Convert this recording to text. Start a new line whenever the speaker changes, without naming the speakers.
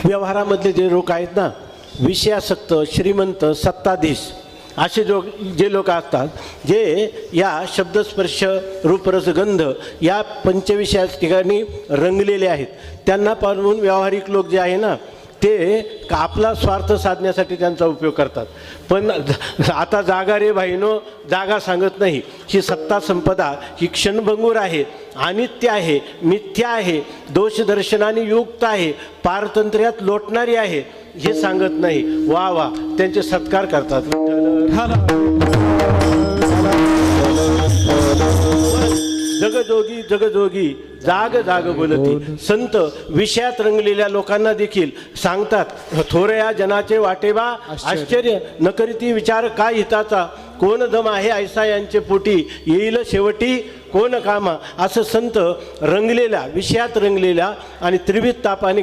व्यवहारामधले जे लोक आहेत ना, विषयासक्त, श्रीमंत, सत्ताधीश असे जे लोक असतात, जे या शब्दस्पर्श रूपरसगंध या पंचविषया ठिकाणी रंगलेले आहेत, त्यांना पाहून व्यावहारिक लोक जे आहे ना, ते आपला स्वार्थ साधण्यासाठी त्यांचा उपयोग करतात. पण आता जागा रे भाईनो, जागा सांगत नाही. ही सत्ता संपदा ही क्षणभंगूर आहे, अनित्य आहे, मिथ्या आहे, दोषदर्शनाने युक्त आहे, पारतंत्र्यात लोटणारी आहे, हे सांगत नाही. वा वा, त्यांचे सत्कार करतात. जगजोगी जगजोगी जाग जाग बोलती. संत विषयात रंगलेल्या लोकांना देखील सांगतात, थोरया जनाचे वाटेबा आश्चर्य न करीती विचार काय हिताचा, कोण दम आहे ऐसा यांचे पोटी, येईल शेवटी कोण कामा. असं संत रंगलेल्या, विषयात रंगलेल्या आणि त्रिविध तापाने